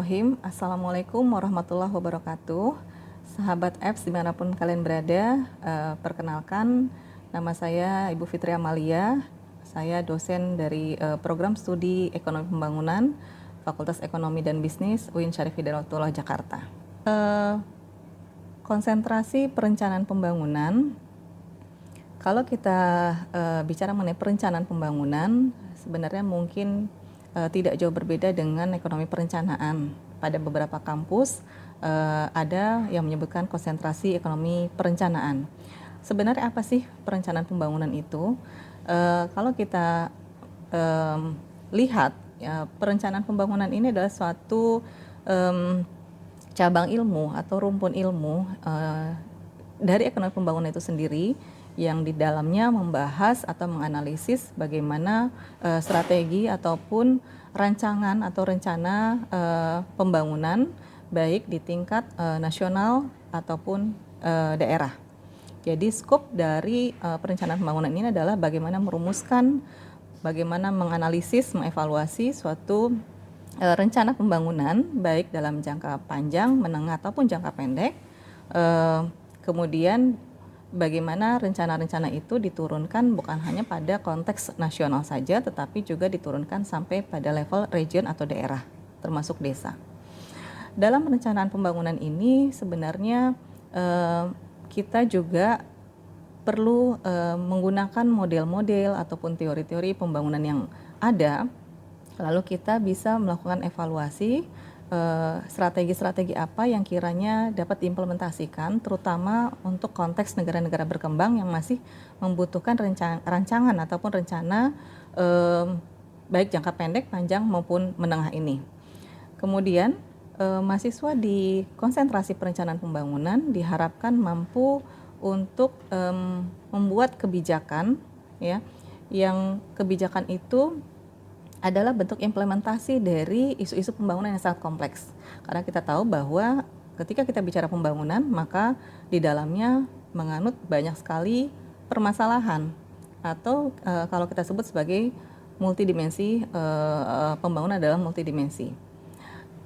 Bismillahirrahmanirrahim. Assalamualaikum warahmatullahi wabarakatuh. Sahabat apps dimanapun kalian berada, perkenalkan nama saya Ibu Fitri Amalia. Saya dosen dari program studi Ekonomi Pembangunan Fakultas Ekonomi dan Bisnis UIN Syarif Hidayatullah Jakarta. Konsentrasi perencanaan pembangunan. Kalau kita bicara mengenai perencanaan pembangunan, sebenarnya mungkin tidak jauh berbeda dengan ekonomi perencanaan. Pada beberapa kampus ada yang menyebutkan konsentrasi ekonomi perencanaan. Sebenarnya apa sih perencanaan pembangunan itu? Kalau kita lihat, ya, perencanaan pembangunan ini adalah suatu cabang ilmu atau rumpun ilmu dari ekonomi pembangunan itu sendiri, yang di dalamnya membahas atau menganalisis bagaimana strategi ataupun rancangan atau rencana pembangunan baik di tingkat nasional ataupun daerah. Jadi skop dari perencanaan pembangunan ini adalah bagaimana merumuskan, bagaimana menganalisis, mengevaluasi suatu rencana pembangunan baik dalam jangka panjang, menengah ataupun jangka pendek. Kemudian bagaimana rencana-rencana itu diturunkan bukan hanya pada konteks nasional saja, tetapi juga diturunkan sampai pada level region atau daerah, termasuk desa. Dalam perencanaan pembangunan ini sebenarnya kita juga perlu menggunakan model-model ataupun teori-teori pembangunan yang ada, lalu kita bisa melakukan evaluasi strategi-strategi apa yang kiranya dapat diimplementasikan, terutama untuk konteks negara-negara berkembang yang masih membutuhkan rancangan ataupun rencana baik jangka pendek, panjang maupun menengah ini. Kemudian mahasiswa di konsentrasi perencanaan pembangunan diharapkan mampu untuk membuat kebijakan, ya, yang kebijakan itu adalah bentuk implementasi dari isu-isu pembangunan yang sangat kompleks. Karena kita tahu bahwa ketika kita bicara pembangunan, maka di dalamnya menganut banyak sekali permasalahan atau kalau kita sebut sebagai multidimensi, pembangunan adalah multidimensi.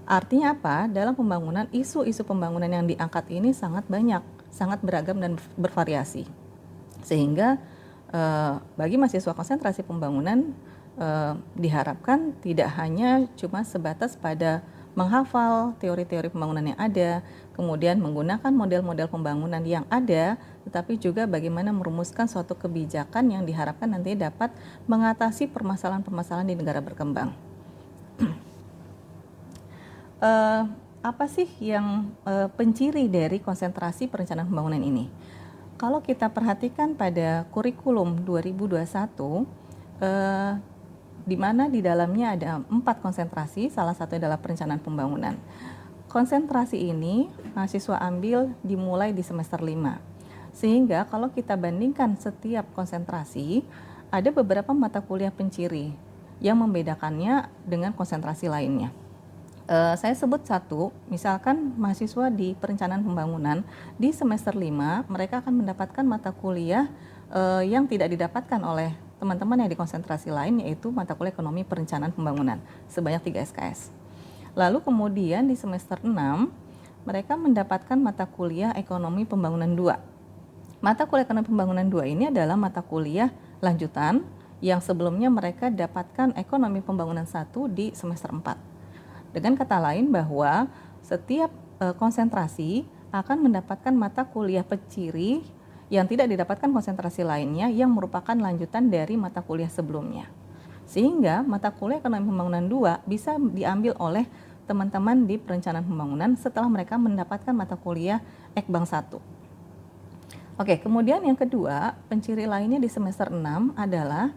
Artinya apa? Dalam pembangunan, isu-isu pembangunan yang diangkat ini sangat banyak, sangat beragam dan bervariasi. Sehingga bagi mahasiswa konsentrasi pembangunan diharapkan tidak hanya cuma sebatas pada menghafal teori-teori pembangunan yang ada, kemudian menggunakan model-model pembangunan yang ada, tetapi juga bagaimana merumuskan suatu kebijakan yang diharapkan nanti dapat mengatasi permasalahan-permasalahan di negara berkembang. Apa sih yang penciri dari konsentrasi perencanaan pembangunan ini? Kalau kita perhatikan pada kurikulum 2021, di mana di dalamnya ada 4 konsentrasi, salah satu adalah perencanaan pembangunan. Konsentrasi ini mahasiswa ambil dimulai di semester 5. Sehingga kalau kita bandingkan setiap konsentrasi, ada beberapa mata kuliah penciri yang membedakannya dengan konsentrasi lainnya. Saya sebut satu, misalkan mahasiswa di perencanaan pembangunan di semester 5, mereka akan mendapatkan mata kuliah yang tidak didapatkan oleh teman-teman yang di konsentrasi lain, yaitu mata kuliah ekonomi perencanaan pembangunan sebanyak 3 SKS. Lalu kemudian di semester 6 mereka mendapatkan mata kuliah ekonomi pembangunan 2. Mata kuliah ekonomi pembangunan 2 ini adalah mata kuliah lanjutan yang sebelumnya mereka dapatkan ekonomi pembangunan 1 di semester 4. Dengan kata lain bahwa setiap konsentrasi akan mendapatkan mata kuliah penciri yang tidak didapatkan konsentrasi lainnya yang merupakan lanjutan dari mata kuliah sebelumnya. Sehingga mata kuliah ekonomi pembangunan 2 bisa diambil oleh teman-teman di perencanaan pembangunan setelah mereka mendapatkan mata kuliah Ekbang 1. Oke, kemudian yang kedua, penciri lainnya di semester 6 adalah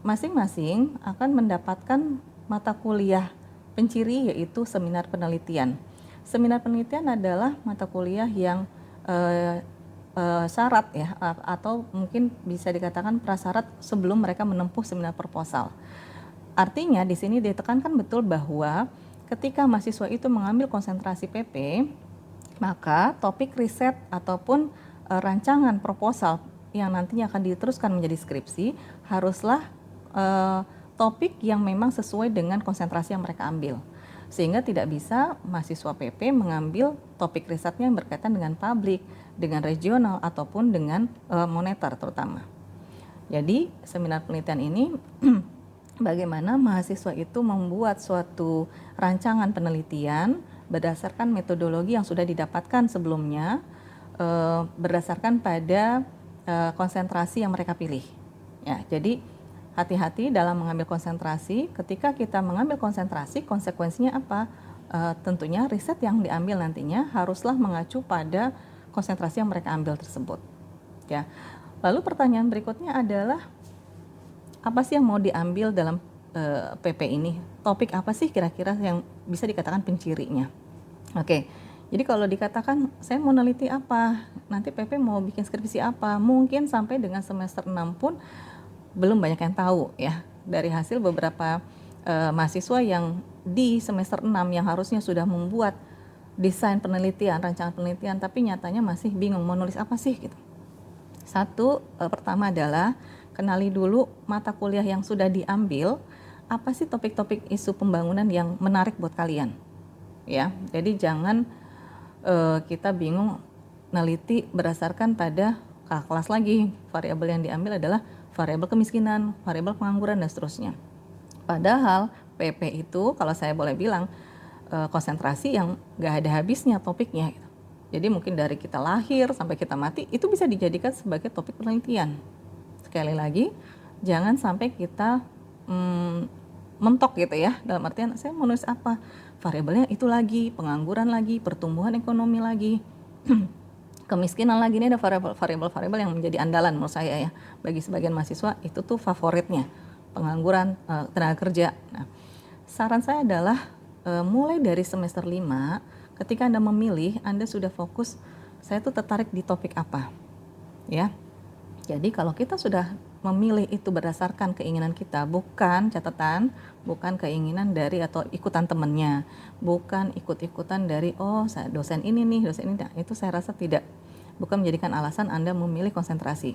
masing-masing akan mendapatkan mata kuliah penciri yaitu seminar penelitian. Seminar penelitian adalah mata kuliah yang syarat, ya, atau mungkin bisa dikatakan prasyarat sebelum mereka menempuh seminar proposal. Artinya di sini ditekankan betul bahwa ketika mahasiswa itu mengambil konsentrasi PP, maka topik riset ataupun rancangan proposal yang nantinya akan diteruskan menjadi skripsi haruslah topik yang memang sesuai dengan konsentrasi yang mereka ambil. Sehingga tidak bisa mahasiswa PP mengambil topik risetnya yang berkaitan dengan publik, dengan regional ataupun dengan moneter terutama. Jadi seminar penelitian ini bagaimana mahasiswa itu membuat suatu rancangan penelitian berdasarkan metodologi yang sudah didapatkan sebelumnya, berdasarkan pada konsentrasi yang mereka pilih. Ya, jadi hati-hati dalam mengambil konsentrasi. Ketika kita mengambil konsentrasi, konsekuensinya apa? Tentunya riset yang diambil nantinya haruslah mengacu pada konsentrasi yang mereka ambil tersebut. Ya. Lalu pertanyaan berikutnya adalah apa sih yang mau diambil dalam PP ini? Topik apa sih kira-kira yang bisa dikatakan pencirinya? Oke, jadi kalau dikatakan saya mau neliti apa, nanti PP mau bikin skripsi apa, mungkin sampai dengan semester 6 pun belum banyak yang tahu ya. Dari hasil beberapa mahasiswa yang di semester 6 yang harusnya sudah membuat desain penelitian, rancangan penelitian, tapi nyatanya masih bingung mau nulis apa sih gitu. Pertama adalah kenali dulu mata kuliah yang sudah diambil, apa sih topik-topik isu pembangunan yang menarik buat kalian. Ya, jadi jangan kita bingung neliti berdasarkan pada kelas lagi. Variabel yang diambil adalah variabel kemiskinan, variabel pengangguran dan seterusnya. Padahal PP itu kalau saya boleh bilang konsentrasi yang gak ada habisnya topiknya gitu. Jadi mungkin dari kita lahir sampai kita mati itu bisa dijadikan sebagai topik penelitian. Sekali lagi, jangan sampai kita mentok gitu ya. Dalam artian saya mau nulis apa? Variabelnya itu lagi, pengangguran lagi, pertumbuhan ekonomi lagi, kemiskinan lagi. Ini ada variabel-variabel yang menjadi andalan menurut saya ya. Bagi sebagian mahasiswa itu tuh favoritnya, pengangguran, tenaga kerja. Nah, saran saya adalah mulai dari semester 5 ketika Anda memilih, Anda sudah fokus, saya tuh tertarik di topik apa, ya. Jadi kalau kita sudah memilih itu berdasarkan keinginan kita, bukan catatan, bukan keinginan dari atau ikutan temannya, bukan ikut-ikutan dari dosen ini nih, dosen ini, nah, itu saya rasa tidak, bukan menjadikan alasan Anda memilih konsentrasi.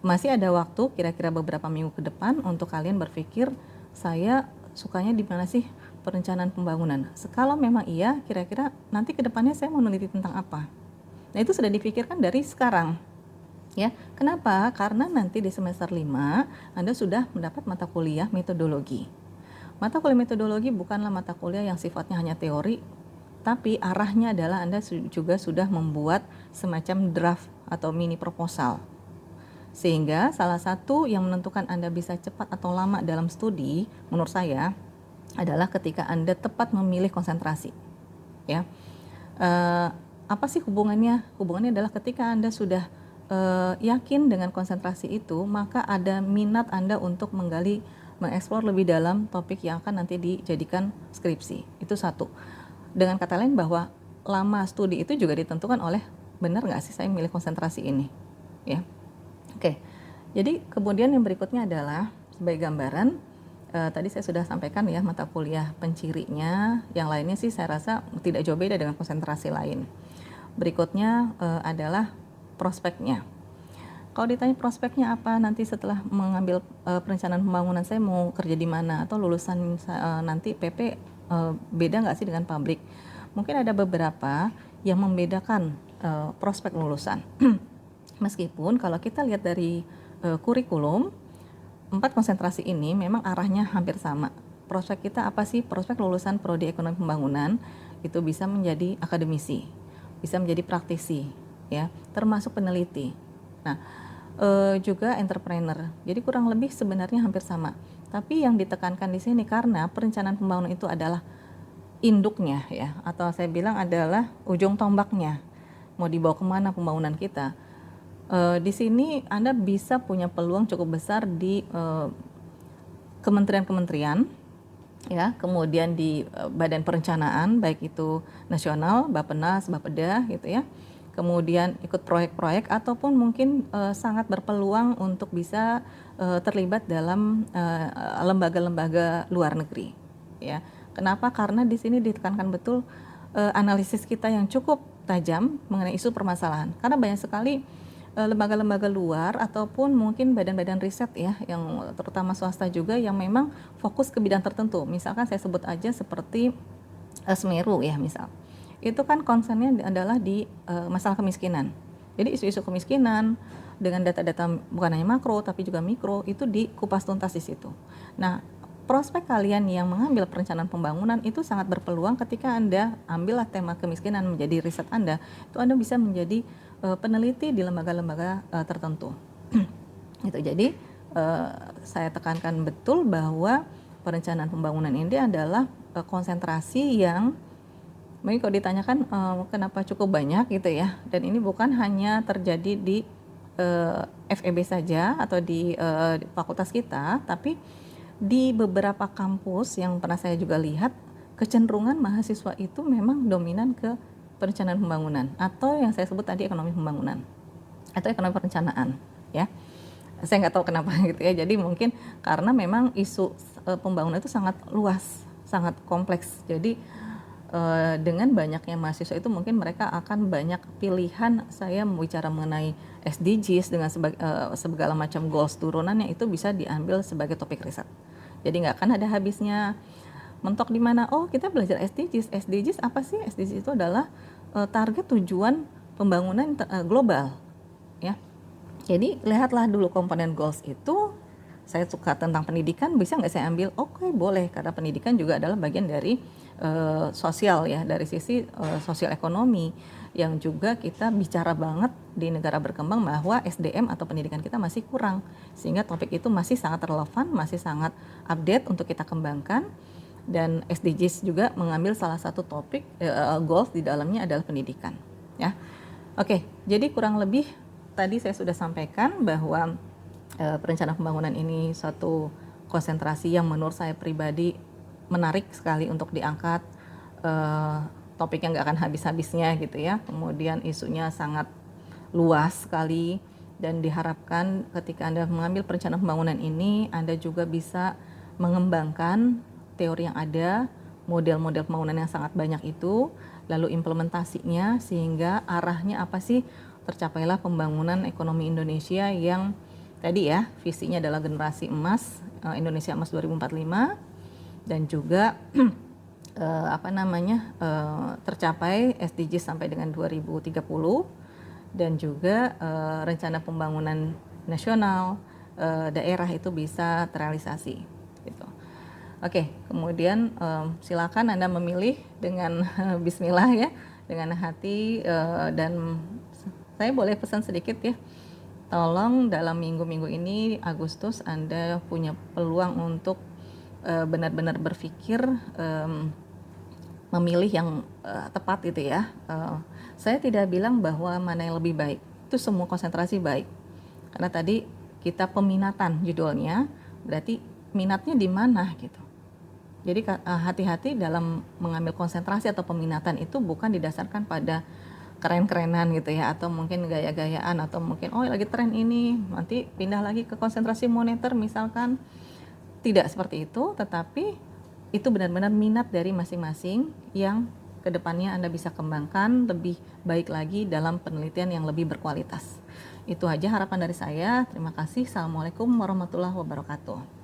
Masih ada waktu, kira-kira beberapa minggu ke depan untuk kalian berpikir, saya sukanya di mana sih perencanaan pembangunan. Kalau memang iya, kira-kira nanti ke depannya saya mau meneliti tentang apa. Nah, itu sudah dipikirkan dari sekarang. Ya, kenapa? Karena nanti di semester 5 Anda sudah mendapat mata kuliah metodologi. Mata kuliah metodologi bukanlah mata kuliah yang sifatnya hanya teori, tapi arahnya adalah Anda juga sudah membuat semacam draft atau mini proposal. Sehingga salah satu yang menentukan Anda bisa cepat atau lama dalam studi, menurut saya, adalah ketika Anda tepat memilih konsentrasi. Ya, apa sih hubungannya? Hubungannya adalah ketika Anda sudah yakin dengan konsentrasi itu, maka ada minat Anda untuk mengeksplor lebih dalam topik yang akan nanti dijadikan skripsi. Itu satu. Dengan kata lain bahwa lama studi itu juga ditentukan oleh benar nggak sih saya milih konsentrasi ini, ya. Oke. Jadi kemudian yang berikutnya adalah sebagai gambaran. Tadi saya sudah sampaikan ya mata kuliah pencirinya, yang lainnya sih saya rasa tidak jauh beda dengan konsentrasi lain. Berikutnya adalah prospeknya. Kalau ditanya prospeknya apa nanti setelah mengambil perencanaan pembangunan, saya mau kerja di mana atau lulusan nanti PP beda nggak sih dengan publik? Mungkin ada beberapa yang membedakan prospek lulusan. Meskipun kalau kita lihat dari kurikulum, 4 konsentrasi ini memang arahnya hampir sama. Prospek kita apa sih? Prospek lulusan Prodi Ekonomi Pembangunan itu bisa menjadi akademisi, bisa menjadi praktisi, ya, termasuk peneliti. Nah, juga entrepreneur. Jadi kurang lebih sebenarnya hampir sama. Tapi yang ditekankan di sini karena perencanaan pembangunan itu adalah induknya, ya, atau saya bilang adalah ujung tombaknya. Mau dibawa kemana pembangunan kita? Di sini Anda bisa punya peluang cukup besar di kementerian-kementerian, ya, kemudian di badan perencanaan baik itu nasional, Bappenas, Bapeda gitu ya. Kemudian ikut proyek-proyek ataupun mungkin sangat berpeluang untuk bisa terlibat dalam lembaga-lembaga luar negeri, ya. Kenapa? Karena di sini ditekankan betul analisis kita yang cukup tajam mengenai isu permasalahan. Karena banyak sekali lembaga-lembaga luar ataupun mungkin badan-badan riset ya, yang terutama swasta juga yang memang fokus ke bidang tertentu. Misalkan saya sebut aja seperti Semeru ya misal, itu kan concernnya adalah di masalah kemiskinan. Jadi isu-isu kemiskinan dengan data-data bukan hanya makro tapi juga mikro itu dikupas tuntas di situ. Nah, prospek kalian yang mengambil perencanaan pembangunan itu sangat berpeluang ketika Anda ambillah tema kemiskinan menjadi riset Anda, itu Anda bisa menjadi peneliti di lembaga-lembaga tertentu. Gitu. Jadi saya tekankan betul bahwa perencanaan pembangunan ini adalah konsentrasi yang mungkin kalau ditanyakan kenapa cukup banyak gitu ya, dan ini bukan hanya terjadi di FEB saja atau di fakultas kita, tapi di beberapa kampus yang pernah saya juga lihat, kecenderungan mahasiswa itu memang dominan ke perencanaan pembangunan atau yang saya sebut tadi ekonomi pembangunan atau ekonomi perencanaan ya. Saya nggak tahu kenapa gitu ya. Jadi mungkin karena memang isu pembangunan itu sangat luas, sangat kompleks. Jadi dengan banyaknya mahasiswa itu mungkin mereka akan banyak pilihan. Saya bicara mengenai SDGs dengan segala macam goals turunannya itu bisa diambil sebagai topik riset. Jadi nggak akan ada habisnya mentok di mana. Oh, kita belajar SDGs. SDGs apa sih? SDGs itu adalah target tujuan pembangunan global, ya. Jadi lihatlah dulu komponen goals itu. Saya suka tentang pendidikan, bisa nggak saya ambil? Oke, boleh, karena pendidikan juga adalah bagian dari sosial ya, dari sisi sosial ekonomi yang juga kita bicara banget di negara berkembang bahwa SDM atau pendidikan kita masih kurang, sehingga topik itu masih sangat relevan, masih sangat update untuk kita kembangkan. Dan SDGs juga mengambil salah satu topik goals di dalamnya adalah pendidikan ya. Oke, jadi kurang lebih tadi saya sudah sampaikan bahwa perencanaan pembangunan ini suatu konsentrasi yang menurut saya pribadi menarik sekali untuk diangkat, topik yang nggak akan habis-habisnya gitu ya, kemudian isunya sangat luas sekali, dan diharapkan ketika Anda mengambil perencanaan pembangunan ini Anda juga bisa mengembangkan teori yang ada, model-model pembangunan yang sangat banyak itu, lalu implementasinya sehingga arahnya apa sih, tercapailah pembangunan ekonomi Indonesia yang tadi ya, visinya adalah generasi emas, Indonesia emas 2045, dan juga tercapai SDGs sampai dengan 2030, dan juga rencana pembangunan nasional daerah itu bisa terrealisasi gitu. Oke, kemudian silakan Anda memilih dengan bismillah ya, dengan hati, dan saya boleh pesan sedikit ya. Tolong dalam minggu-minggu ini Agustus Anda punya peluang untuk benar-benar berpikir memilih yang tepat gitu ya. Saya tidak bilang bahwa mana yang lebih baik, itu semua konsentrasi baik. Karena tadi kita peminatan judulnya, berarti minatnya di mana gitu. Jadi hati-hati dalam mengambil konsentrasi atau peminatan itu bukan didasarkan pada keren-kerenan gitu ya, atau mungkin gaya-gayaan, atau mungkin oh lagi tren ini nanti pindah lagi ke konsentrasi moneter misalkan. Tidak seperti itu, tetapi itu benar-benar minat dari masing-masing yang kedepannya Anda bisa kembangkan lebih baik lagi dalam penelitian yang lebih berkualitas. Itu aja harapan dari saya. Terima kasih. Assalamualaikum warahmatullahi wabarakatuh.